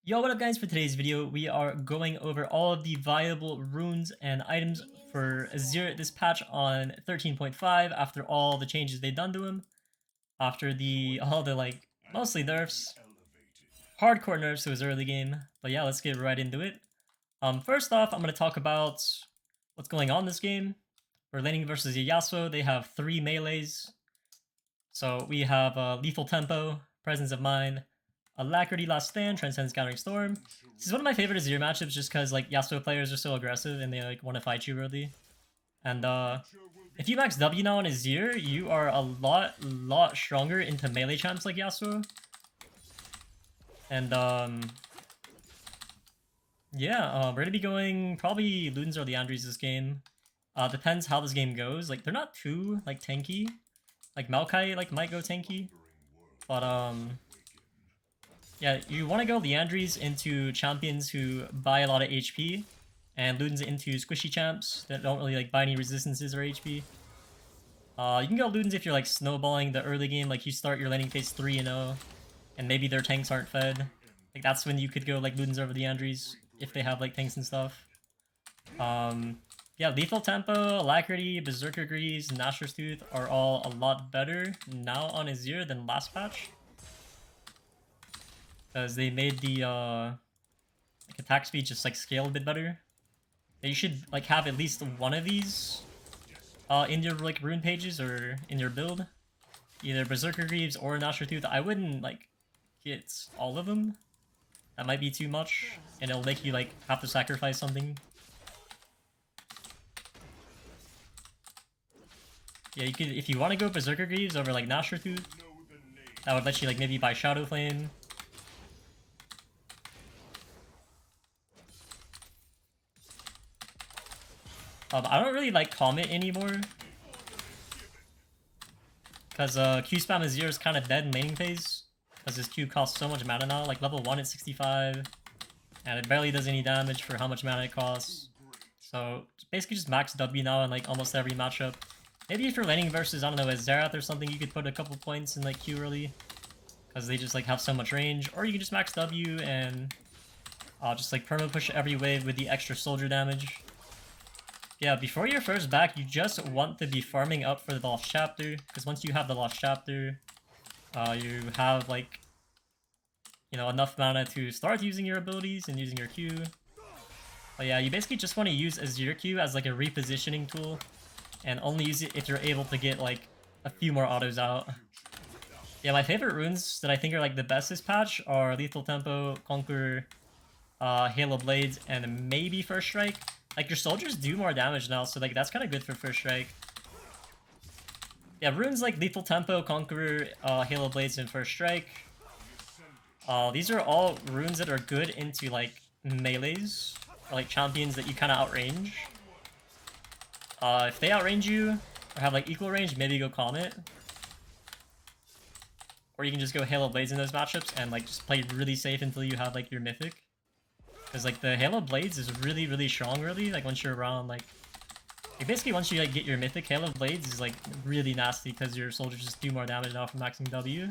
Yo, what up guys? For today's video, we are going over all of the viable runes and items for Azir this patch on 13.5 after all the changes they've done to him. After all the mostly nerfs. Hardcore nerfs to his early game. But yeah, let's get right into it. First off, I'm gonna talk about what's going on this game. For laning versus Yasuo, they have 3 melees. So we have Lethal Tempo, Presence of Mind, Alacrity, Last Stand, Transcend Scattering Storm. This is one of my favorite Azir matchups just because like Yasuo players are so aggressive and they like want to fight you early. And if you max W now on Azir, you are a lot stronger into melee champs like Yasuo. And yeah, we're gonna be going probably Ludens or Liandry's this game. Depends how this game goes. Like they're not too like tanky. Like Maokai like might go tanky. But yeah, you want to go Liandry's into champions who buy a lot of HP, and Ludens into squishy champs that don't really like buy any resistances or HP. You can go Ludens if you're like snowballing the early game, like you start your laning phase 3-0, and maybe their tanks aren't fed. Like that's when you could go like Ludens over Liandry's if they have like tanks and stuff. Yeah, Lethal Tempo, Alacrity, Berserker Greaves, Nashor's Tooth are all a lot better now on Azir than last patch. Because they made the like attack speed just like scale a bit better. You should like have at least one of these in your like rune pages or in your build. Either Berserker Greaves or Nashor Tooth. I wouldn't like get all of them. That might be too much, and it'll make you like have to sacrifice something. Yeah, you could if you want to go Berserker Greaves over like Nashor Tooth. That would let you like maybe buy Shadow Flame. I don't really like Comet anymore. Because Q spam Azir is kind of dead in laning phase. Because his Q costs so much mana now. Like level 1 at 65. And it barely does any damage for how much mana it costs. So basically just max W now in like almost every matchup. Maybe if you're laning versus, I don't know, a Xerath or something, you could put a couple points in like Q early. Because they just like have so much range. Or you can just max W and just like perma push every wave with the extra soldier damage. Yeah, before your first back, you just want to be farming up for the Lost Chapter, because once you have the Lost Chapter, you have, like, you know, enough mana to start using your abilities and using your Q. But yeah, you basically just want to use Azir Q as, like, a repositioning tool, and only use it if you're able to get, like, a few more autos out. Yeah, my favorite runes that I think are, like, the best this patch are Lethal Tempo, Conqueror, Halo Blades, and maybe First Strike. Like, your soldiers do more damage now, so, like, that's kind of good for First Strike. Yeah, runes like Lethal Tempo, Conqueror, Halo Blades, and First Strike. These are all runes that are good into, like, melees, or, like, champions that you kind of outrange. If they outrange you, or have, like, equal range, maybe go Comet. Or you can just go Halo Blades in those matchups and, like, just play really safe until you have, like, your Mythic. Because, like, the Halo Blades is really strong, really. Like, once you're around, like basically, once you, like, get your Mythic, Halo Blades is, like, really nasty because your soldiers just do more damage now from maxing W.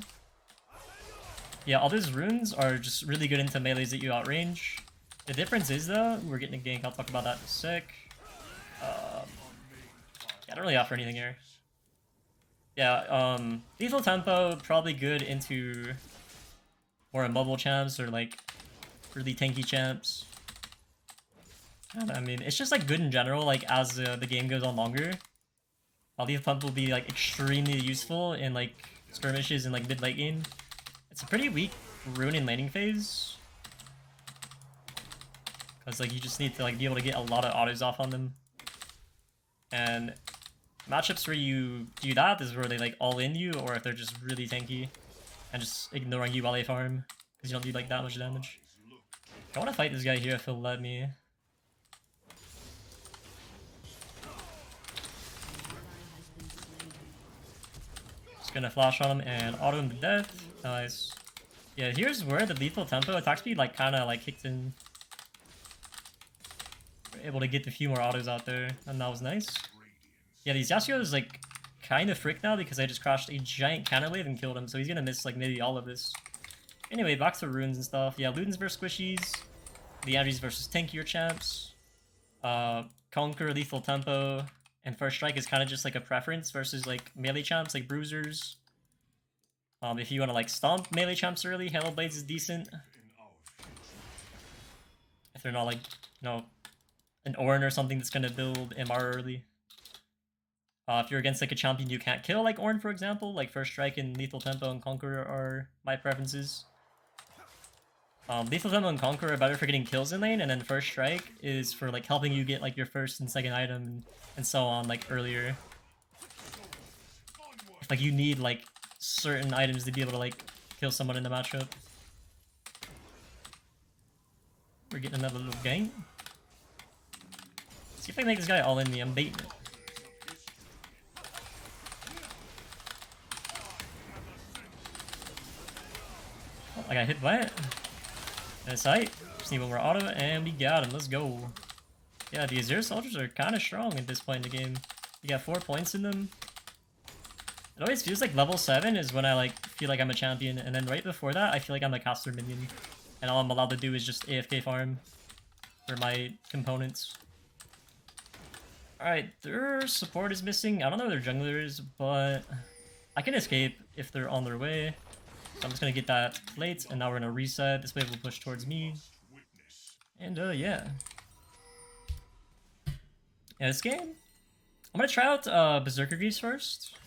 Yeah, all those runes are just really good into melees that you outrange. The difference is, though, we're getting a gank. I'll talk about that in a sec. Yeah, I don't really offer anything here. Yeah, Lethal Tempo, probably good into more immobile champs or, like, really tanky champs. I mean, it's just like good in general, like as the game goes on longer. Lethal Pump will be like extremely useful in like skirmishes in like mid-late game. It's a pretty weak rune in laning phase. Because like you just need to like be able to get a lot of autos off on them. And matchups where you do that is where they like all in you, or if they're just really tanky and just ignoring you while they farm. Because you don't do like that much damage. I want to fight this guy here if he'll let me. Just gonna flash on him and auto him to death. Nice. Yeah, here's where the Lethal Tempo attack speed like kinda like kicked in. We're able to get a few more autos out there, and that was nice. Yeah, these Yasuo's like kind of fricked now because I just crashed a giant counter wave and killed him, so he's gonna miss like maybe all of this. Anyway, back to runes and stuff. Yeah, Ludens versus Squishies. The Andrews versus tankier champs. Conquer, Lethal Tempo, and First Strike is kind of just like a preference versus like melee champs like Bruisers. If you want to like stomp melee champs early, Halo Blades is decent. If they're not like, you know, an Ornn or something that's gonna build MR early. If you're against like a champion you can't kill, like Ornn for example, like First Strike and Lethal Tempo and Conqueror are my preferences. Lethal Tempo and Conqueror are better for getting kills in lane, and then First Strike is for like helping you get like your first and second item and so on like earlier. If like you need like certain items to be able to like kill someone in the matchup. We're getting another little gank. See if I can make this guy all in me. I'm baiting it. Oh, I got hit by it. And sight. Just need one more auto, and we got him. Let's go. Yeah, the Azir soldiers are kind of strong at this point in the game. You got 4 points in them. It always feels like level 7 is when I like feel like I'm a champion, and then right before that I feel like I'm a caster minion. And all I'm allowed to do is just AFK farm for my components. Alright, their support is missing. I don't know where their jungler is, but I can escape if they're on their way. So I'm just gonna get that plate, and now we're gonna reset. This wave will push towards me. And yeah. Yeah, this game, I'm gonna try out Berserker Greaves first.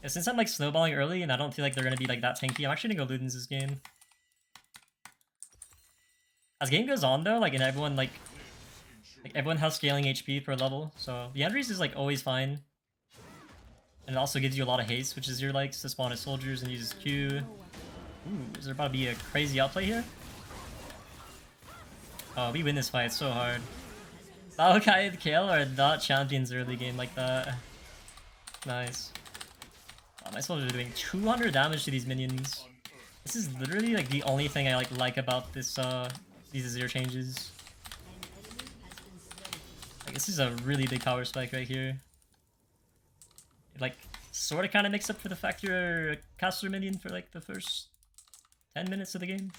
Yeah, since I'm like snowballing early and I don't feel like they're gonna be like that tanky, I'm actually gonna go Ludens this game. As game goes on though, like, and everyone like everyone has scaling HP per level, so the Andrews is like always fine. And it also gives you a lot of haste, which is your likes to spawn as soldiers and uses Q. Ooh, is there about to be a crazy outplay here? Oh, we win this fight so hard. Maokai and Kale are not champions early game like that. Nice. Oh, my soldiers are doing 200 damage to these minions. This is literally like the only thing I like about this these Azir changes. Like, this is a really big power spike right here. It like sort of kind of makes up for the fact you're a caster minion for like the first 10 minutes of the game.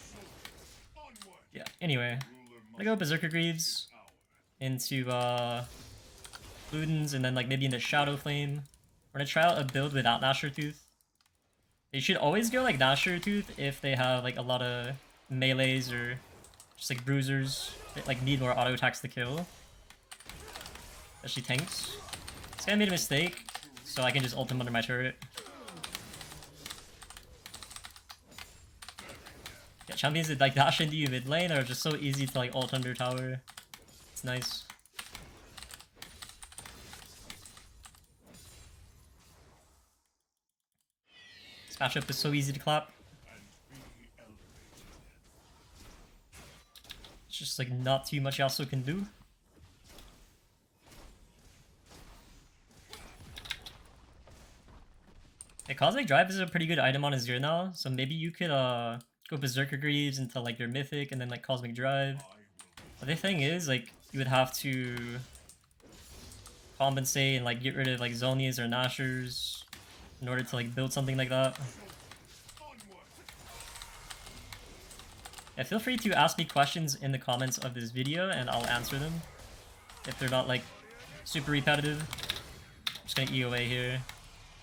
Yeah, anyway. I'm gonna go Berserker Greaves into Ludens, and then like maybe into Shadow Flame. We're gonna try out a build without Gnasher Tooth. They should always go like Gnasher Tooth if they have like a lot of melees or just like bruisers that like need more auto attacks to kill. Especially tanks. This guy made a mistake, so I can just ult him under my turret. Yeah, champions that like dash into you mid lane are just so easy to like ult under tower. It's nice. This matchup is so easy to clap. It's just like not too much Yasuo can do. Yeah, Cosmic Drive is a pretty good item on Azir now, so maybe you could go Berserker Greaves into like your Mythic and then like Cosmic Drive. But the thing is, like, you would have to compensate and like get rid of like Zonias or Nashers in order to like build something like that. Yeah, feel free to ask me questions in the comments of this video and I'll answer them if they're not like super repetitive. I'm just gonna EOA here.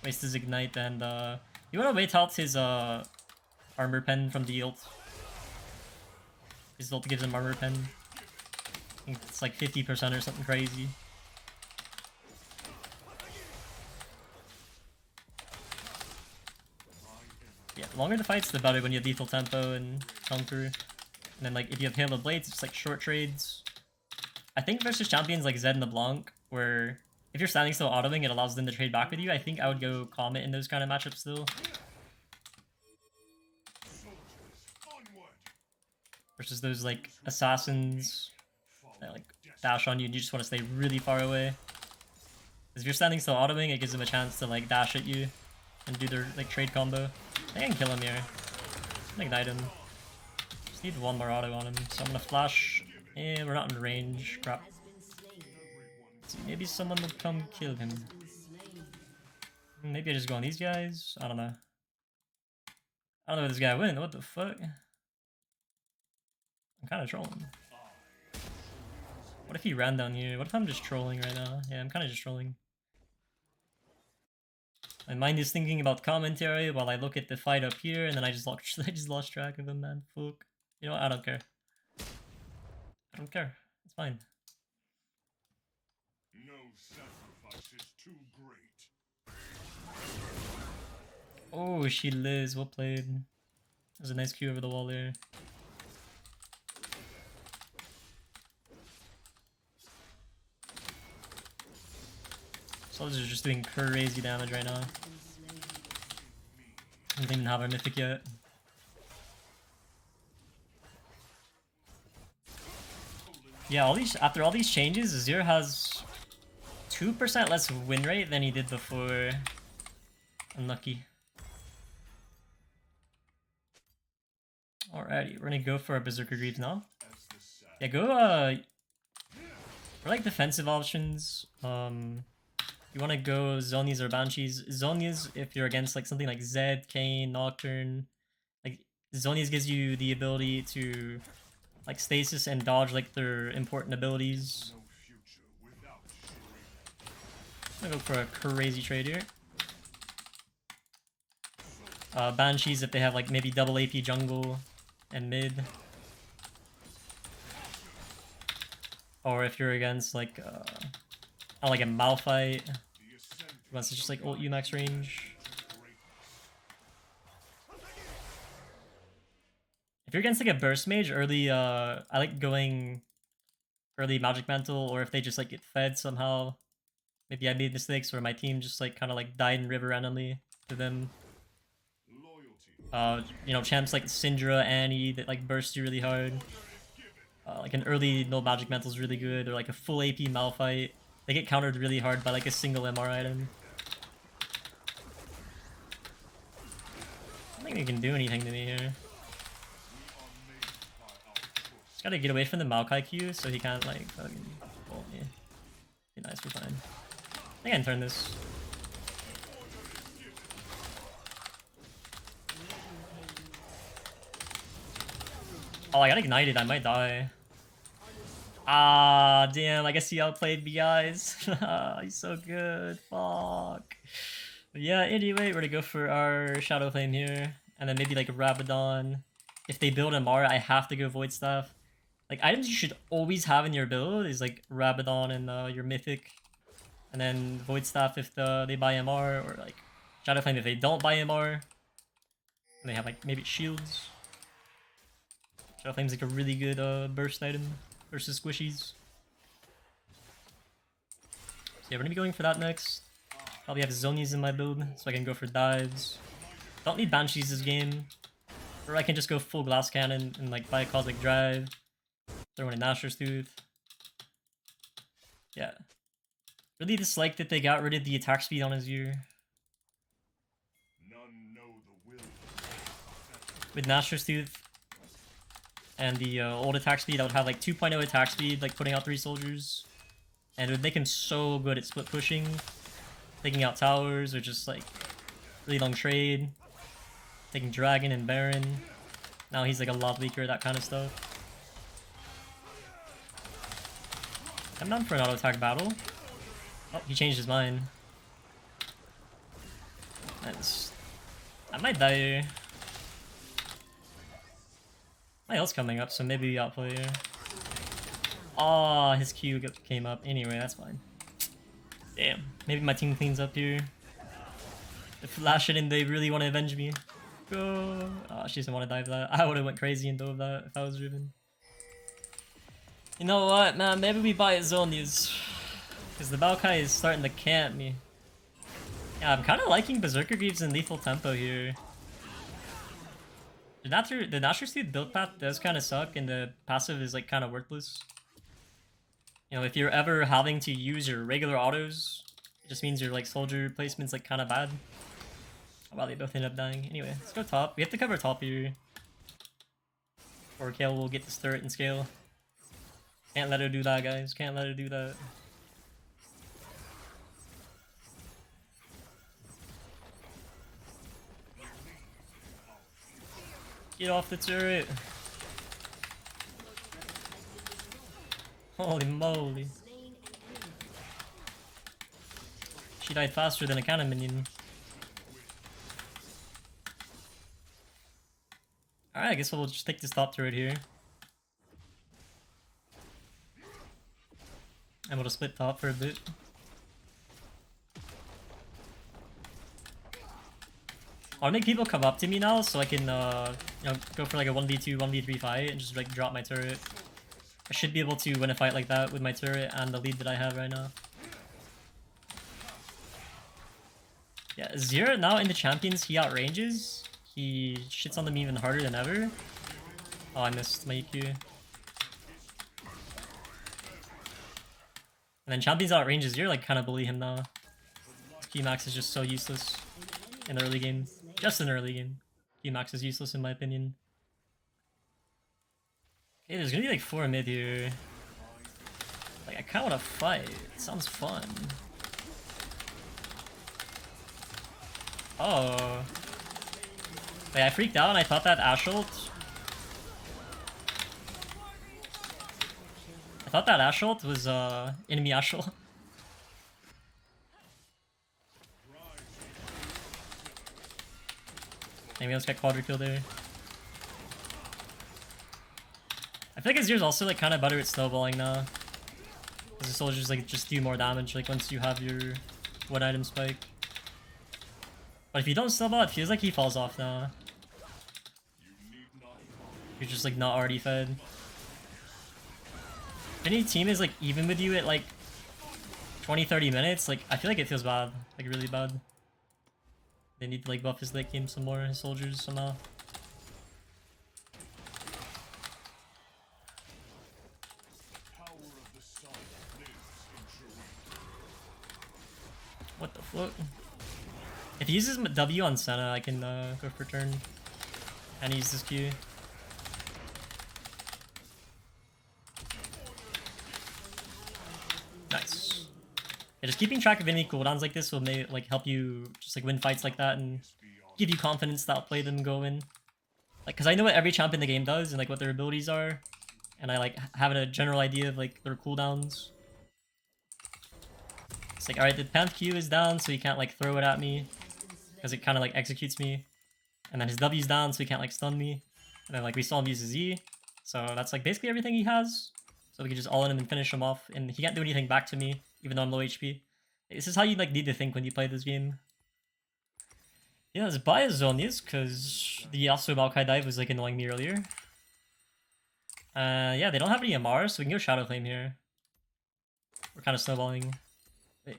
Waste his ignite, and you wanna wait out his armor pen from the ult. His ult gives him armor pen. I think it's like 50% or something crazy. Yeah, the longer the fights, the better when you have lethal tempo and conquer. And then like if you have Halo Blades, it's like short trades. I think versus champions like Zed and LeBlanc, where if you're standing still autoing, it allows them to trade back with you. I think I would go Comet in those kind of matchups still. Versus those like assassins that like dash on you and you just want to stay really far away. Because if you're standing still autoing, it gives them a chance to like dash at you and do their like trade combo. I think I can kill him here. Ignite him. Just need one more auto on him, so I'm gonna flash. And we're not in range. Crap. Let's see, maybe someone will come kill him. Maybe I just go on these guys. I don't know. I don't know where this guy went. What the fuck? I'm kind of trolling. What if he ran down here? What if I'm just trolling right now? Yeah, I'm kind of just trolling. My mind is thinking about commentary while I look at the fight up here, and then I just lost track of him, man. Fuck. You know what? I don't care. I don't care. It's fine. No sacrifice is too great. Oh, she lives. Well played. There's a nice Q over the wall there. Soldiers are just doing crazy damage right now. I don't even have our mythic yet. Yeah, after all these changes, Azir has 2% less win rate than he did before. Unlucky. Alrighty, we're gonna go for our Berserker Greaves now. Yeah, go for like defensive options. You wanna go Zonies or Banshees. Zonies if you're against like something like Zed, Kayn, Nocturne. Like Zonies gives you the ability to like stasis and dodge like their important abilities. I'm gonna go for a crazy trade here. Banshees if they have like maybe double AP jungle and mid. Or if you're against like a Malphite who wants to just like ult you max range. If you're against like a burst mage early, I like going early magic mantle, or if they just like get fed somehow. Maybe I made mistakes or my team just like kind of like died in river randomly to them. You know, champs like Syndra, Annie that like burst you really hard. Like an early no magic mantle is really good, or like a full AP Malphite. They get countered really hard by like a single MR item. I don't think they can do anything to me here. Just gotta get away from the Maokai Q so he can't like fucking ult me. Be nice, we're fine. I think I can turn this. Oh, I got ignited, I might die. Ah, damn, I guess he outplayed me, guys. He's so good, fuck. But yeah, anyway, we're gonna go for our Shadow Flame here. And then maybe like Rabadon. If they build MR, I have to go Void Staff. Like, items you should always have in your build is like Rabadon and your Mythic. And then Void Staff if they buy MR, or like Shadow Flame if they don't buy MR. And they have like maybe shields. Shadow Flame's like a really good burst item versus squishies. So yeah, we're gonna be going for that next. Probably have Zonies in my build, so I can go for dives. Don't need Banshees this game. Or I can just go full Glass Cannon and like buy a Cosmic Drive. Throw in a Nashor's Tooth. Yeah. Really dislike that they got rid of the attack speed on Azir. With Nashor's Tooth and the old attack speed, I would have like 2.0 attack speed, like putting out 3 soldiers. And it would make him so good at split pushing, taking out towers, or just like really long trade, taking Dragon and Baron. Now he's like a lot weaker at that kind of stuff. I'm down for an auto attack battle. Oh, he changed his mind. Nice. I might die here. My health's coming up, so maybe we outplay here. Oh, his Q came up. Anyway, that's fine. Damn. Maybe my team cleans up here. They flash it and they really want to avenge me. Go. Oh, she doesn't want to dive that. I would have went crazy and dove that if I was Riven. You know what, man? Maybe we buy Zonies. Because the Maokai is starting to camp me. Yeah, I'm kind of liking Berserker Greaves and Lethal Tempo here. The Nashor's Tooth build path does kind of suck, and the passive is like kind of worthless. You know, if you're ever having to use your regular autos, it just means your like soldier placement's like kind of bad. Oh, wow, they both end up dying. Anyway, let's go top. We have to cover top here. Or Kale will get this turret and scale. Can't let her do that, guys. Can't let her do that. Get off the turret. Holy moly. She died faster than a cannon minion. Alright, I guess we'll just take this top turret here. And we'll just split top for a bit. I'll make people come up to me now so I can go for like a 1v2, 1v3 fight and just like drop my turret. I should be able to win a fight like that with my turret and the lead that I have right now. Yeah, Azir now in the champions, he outranges. He shits on them even harder than ever. Oh, I missed my EQ. And then champions outranges Azir, like kind of bully him now. Q-Max is just so useless in the early game. Just in the early game. Q-Max is useless in my opinion. Okay, there's gonna be like 4 mid here. Like, I kinda wanna fight. It sounds fun. Oh. Wait, I freaked out and I thought that Ashe ult. I thought that Ashe ult was enemy Ashe ult. Maybe let's get quadra kill there. I feel like Azir's also like kind of better at snowballing now. Because the soldiers like just do more damage like once you have your one item spike. But if you don't snowball, it feels like he falls off now. You're just like not already fed. If any team is like even with you at like 20-30 minutes, like I feel like it feels bad. Like really bad. They need to like buff his late game some more, his soldiers somehow. What the fuck? If he uses W on Senna, I can go for turn. And use this Q. Nice. Yeah, just keeping track of any cooldowns like this will like help you just like win fights like that and give you confidence to outplay them and go in. Like, cause I know what every champ in the game does and like what their abilities are, and I like have a general idea of like their cooldowns. It's like, alright, the Panth Q is down, so he can't like throw it at me, because it kind of like executes me. And then his W's down, so he can't like stun me. And then like we saw him use his E, so that's like basically everything he has. So we can just all-in him and finish him off, and he can't do anything back to me, even though I'm low HP. This is how you like need to think when you play this game. Yeah, let's buy a Zonias, because the Yasuo Maokai dive was like annoying me earlier. Yeah, they don't have any MR, so we can go Shadow Flame here. We're kind of snowballing. Wait.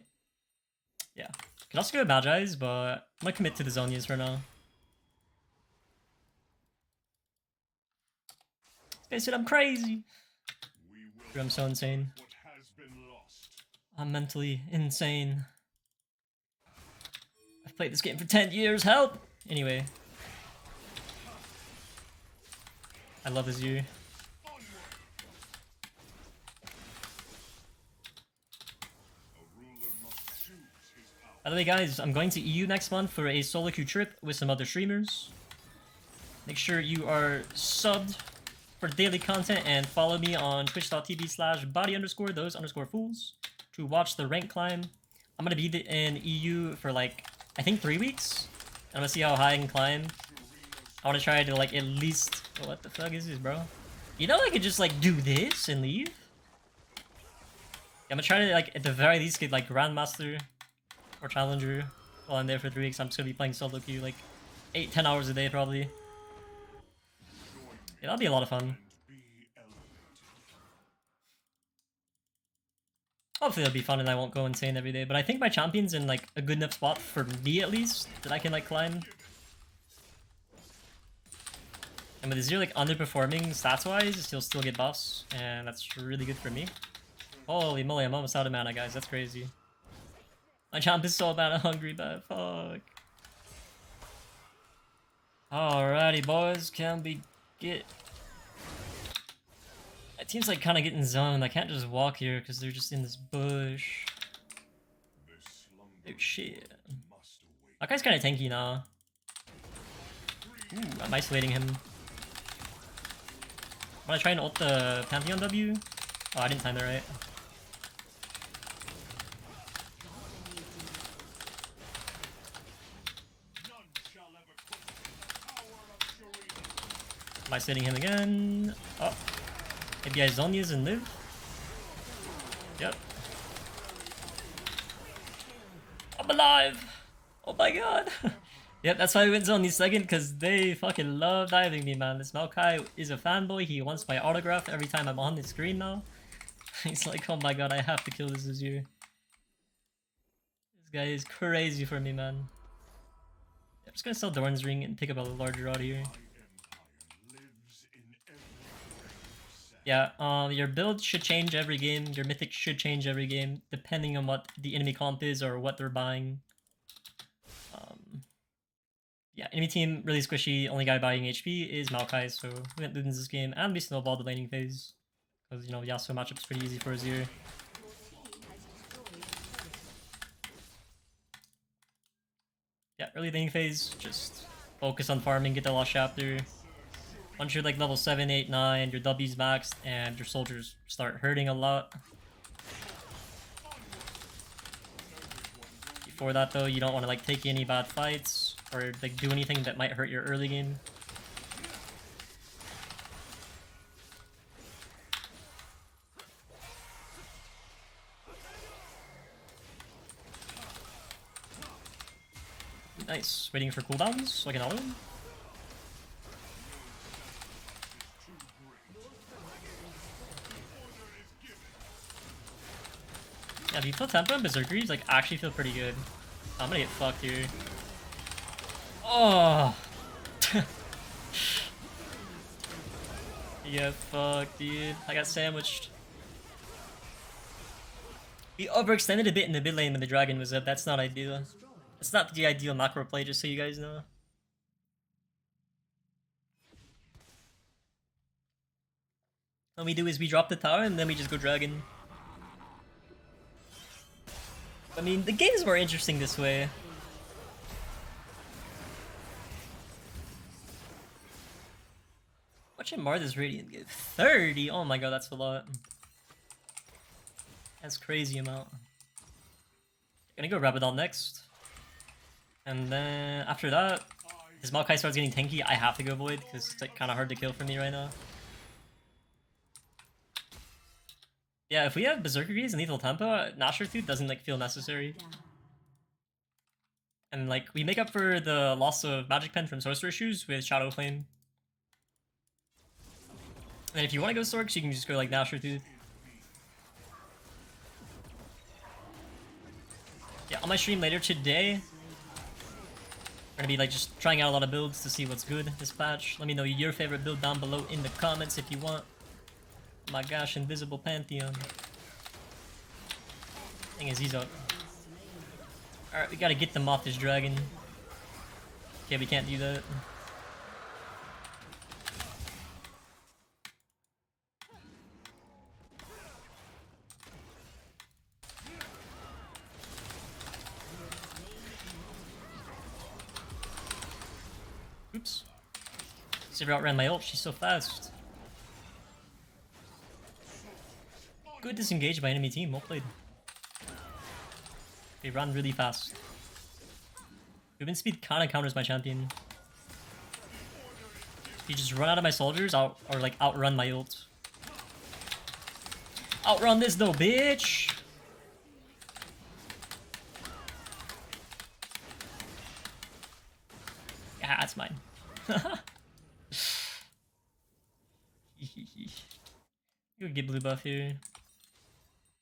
Yeah. Could also go Magi's, but I'm gonna commit to the Zonias for now. They said I'm crazy. Dude, I'm so insane. I'm mentally insane. I've played this game for 10 years, help! Anyway. I love Azir. By the way guys, I'm going to EU next month for a solo queue trip with some other streamers. Make sure you are subbed for daily content and follow me on twitch.tv/body_those_fools to watch the rank climb. I'm gonna be in EU for like, I think 3 weeks. I'm gonna see how high I can climb. I wanna try to like at least, oh, what the fuck is this, bro? You know I could just like do this and leave? I'm gonna try to like at the very least get like Grandmaster or Challenger while I'm there for 3 weeks. I'm just gonna be playing solo queue like 8-10 hours a day probably. Yeah, that'll be a lot of fun. Hopefully it'll be fun and I won't go insane every day, but I think my champion's in like a good enough spot for me at least that I can like climb. And with Azir like underperforming stats wise, he'll still get buffs, and that's really good for me. Holy moly, I'm almost out of mana guys, that's crazy. My champ is so mana hungry, but fuck. Alrighty boys, can we get... My team's like kind of getting zoned. I can't just walk here because they're just in this bush. Oh shit. That guy's kind of tanky now. Ooh, I'm isolating him. Want to try and ult the Pantheon W? Oh, I didn't time that right. Am I sitting him again? Oh. Maybe I Zonias and live? Yep. I'm alive! Oh my god! Yep, that's why I went Zonias second, because they fucking love diving me, man. This Maokai is a fanboy. He wants my autograph every time I'm on the screen now. He's like, oh my god, I have to kill this Azir. This guy is crazy for me, man. I'm just gonna sell Dorn's Ring and pick up a larger rod here. Yeah, your build should change every game. Your mythic should change every game, depending on what the enemy comp is or what they're buying. Yeah, enemy team really squishy. Only guy buying HP is Maokai, so we went Ludens this game, and we snowballed the laning phase. Because, you know, Yasuo matchup's pretty easy for Azir. Yeah, early laning phase, just focus on farming, get the last chapter. Once you're like level 7, 8, 9, your W's maxed, and your soldiers start hurting a lot. Before that though, you don't want to like take any bad fights, or like do anything that might hurt your early game. Nice, waiting for cooldowns so I can auto him. Yeah, if you feel tempo and berserkers, like actually feel pretty good. I'm gonna get fucked here. Oh! Yeah, fuck, dude. I got sandwiched. We overextended a bit in the mid lane when the dragon was up. That's not ideal. It's not the ideal macro play, just so you guys know. What we do is we drop the tower and then we just go dragon. I mean, the game's more interesting this way. Watch him mar this Radiant give. 30? Oh my god, that's a lot. That's crazy amount. Gonna go Rabadon next. And then after that, his Maokai starts getting tanky, I have to go Void, because it's like kind of hard to kill for me right now. Yeah, if we have Berserker Greaves and Lethal Tempo, Nashor Tooth doesn't like feel necessary. And like, we make up for the loss of Magic Pen from Sorcerer Shoes with Shadow Flame. And if you want to go Storks, you can just go like Nashor Tooth. Yeah, on my stream later today, we're gonna be like just trying out a lot of builds to see what's good this patch. Let me know your favorite build down below in the comments if you want. My gosh, Invisible Pantheon. Thing is, he's up. Alright, we gotta get them off this dragon. Okay, we can't do that. Oops. Sivir outran my ult, she's so fast. Good disengage by enemy team, well played. They run really fast. Movement speed kinda counters my champion. If you just run out of my soldiers, or like outrun my ult. Outrun this though, bitch! Yeah, that's mine. You would get blue buff here.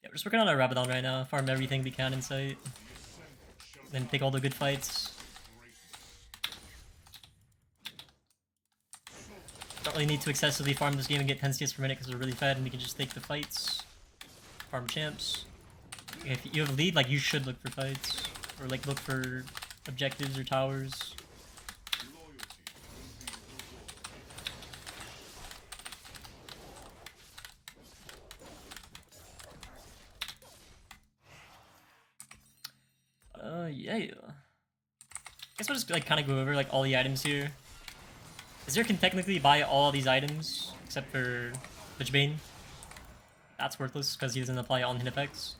Yeah, we're just working on our Rabadon right now. Farm everything we can in sight. Then take all the good fights. Don't really need to excessively farm this game and get 10 CS per minute because we're really fed and we can just take the fights. Farm champs. If you have a lead, like you should look for fights. Or like look for objectives or towers. Yeah. I guess we'll just like kind of go over like all the items here. Azir can technically buy all these items except for Witchbane. That's worthless because he doesn't apply on-hit effects.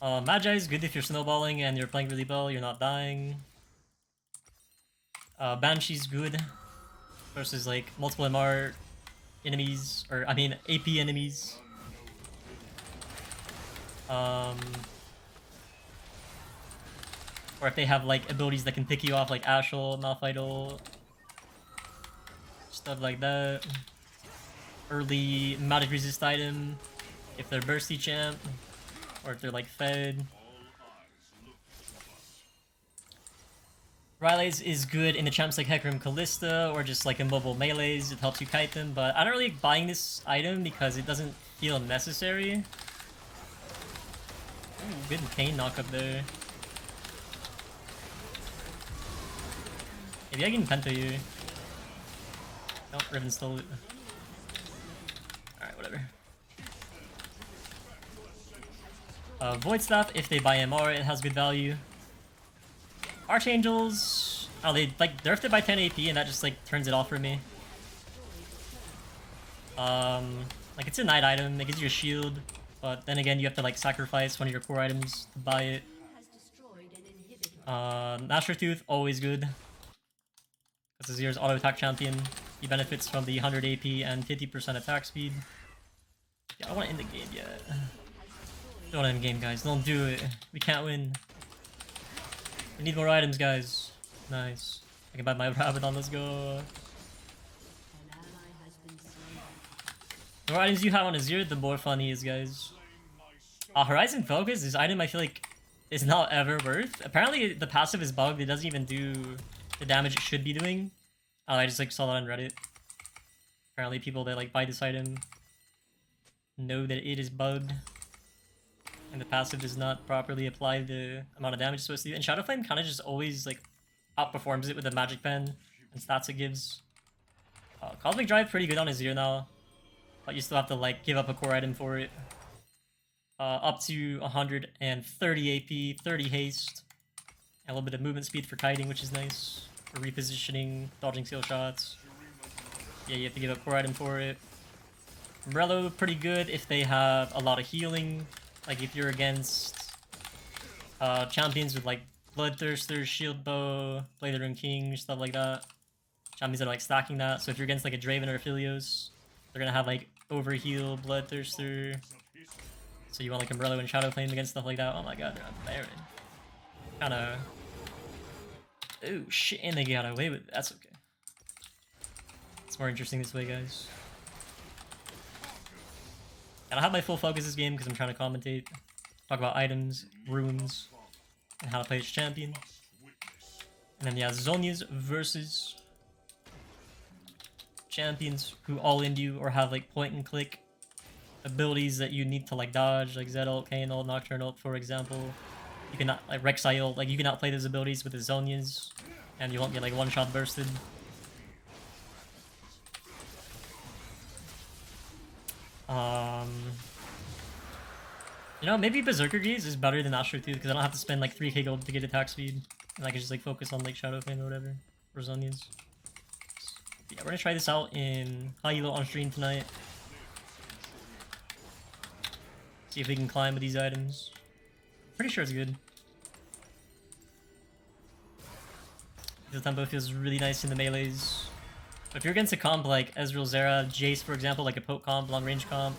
Magi is good if you're snowballing and you're playing really well, you're not dying. Banshee's good versus like multiple MR enemies, or I mean AP enemies. Or if they have like abilities that can pick you off, like Ashel, Malphite, stuff like that. Early magic resist item if they're bursty champ, or if they're like fed. Ryle's is good in the champs like Hecarim Callista, or just like immobile melees, it helps you kite them, but I don't really like buying this item because it doesn't feel necessary. Ooh, good Kane knock up there. Maybe I can penta you. Oh, Riven stole it. Alright, whatever. Void Staff, if they buy MR, it has good value. Archangels, oh, they like nerfed it by 10 AP and that just like turns it off for me. Like it's a knight item, it gives you a shield, but then again you have to like sacrifice one of your core items to buy it. Nasher Tooth, always good. This is Azir's auto attack champion. He benefits from the 100 AP and 50% attack speed. Yeah, I want to end the game yet. Don't end game, guys. Don't do it. We can't win. We need more items, guys. Nice. I can buy my Rabadon. Let's go. The more items you have on Azir, the more fun he is, guys. Horizon Focus, this item I feel like is not ever worth. Apparently the passive is bugged. It doesn't even do the damage it should be doing. Oh, I just like saw that on Reddit. Apparently people that like buy this item know that it is bugged. And the passive does not properly apply the amount of damage it's supposed to do. And Shadow Flame kind of just always like outperforms it with the magic pen and stats it gives. Cosmic Drive pretty good on Azir now. But you still have to like give up a core item for it. Up to 130 AP, 30 haste. And a little bit of movement speed for kiting, which is nice. For repositioning, dodging seal shots. Yeah, you have to give up core item for it. Umbrello, pretty good if they have a lot of healing. Like if you're against champions with like Bloodthirster, Shield Bow, Play the Rune King, stuff like that. Champions that are like stacking that. So if you're against like a Draven or a Philios, they're gonna have like Overheal, Bloodthirster. So you want like Umbrello and Shadow Flame against stuff like that. Oh my god, they're on Baron. Kinda. Oh shit, and they got away with it. That's okay. It's more interesting this way, guys. And I have my full focus this game because I'm trying to commentate, talk about items, runes, and how to play as champion. And then yeah, Zhonya's versus champions who all in you or have like point and click abilities that you need to like dodge, like Zed ult, Kayn ult, Nocturne ult, for example. You can not like Rek'Sai ult, like you can outplay those abilities with the Zhonyas, and you won't get like one shot bursted. You know, maybe Berserker Gaze is better than Astro Tooth because I don't have to spend like 3k gold to get attack speed, and I can just like focus on like Shadow Flame or whatever, or Zhonyas. Yeah, we're gonna try this out in high elo on stream tonight. See if we can climb with these items. Pretty sure it's good. The tempo feels really nice in the melees. But if you're against a comp like Ezreal, Zera, Jace, for example, like a poke comp, long range comp,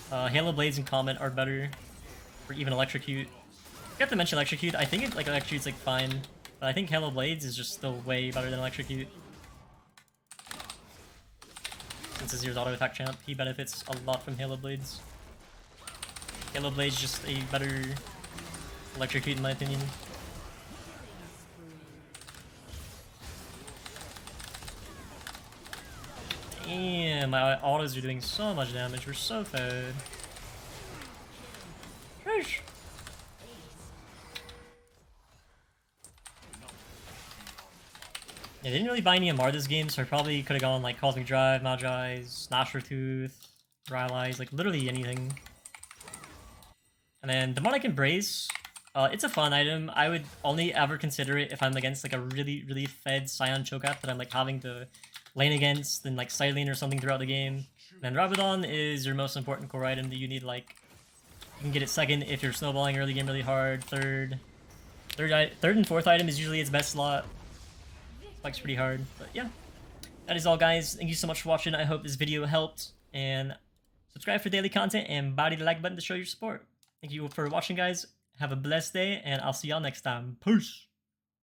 Halo Blades and Comet are better, or even Electrocute. I forgot to mention Electrocute. I think like Electrocute's like fine, but I think Halo Blades is just still way better than Electrocute. Since Azir's auto attack champ, he benefits a lot from Halo Blades. Halo Blades just a better Electrocute in my opinion. Damn, my autos are doing so much damage. We're so fed. Sheesh. Yeah, they didn't really buy any MR this game, so I probably could have gone like Cosmic Drive, Magi's, Nasher Tooth, Rylai's, like literally anything. And then Demonic Embrace, It's a fun item. I would only ever consider it if I'm against like a really fed Scion Cho'Gath that I'm like having to lane against and like side lane or something throughout the game. And Rabadon is your most important core item that you need. Like you can get it second if you're snowballing early game really hard. Third and fourth item is usually its best slot. Spike's pretty hard, but yeah. That is all, guys. Thank you so much for watching. I hope this video helped, and subscribe for daily content and body the like button to show your support. Thank you for watching, guys. Have a blessed day, and I'll see y'all next time. Peace!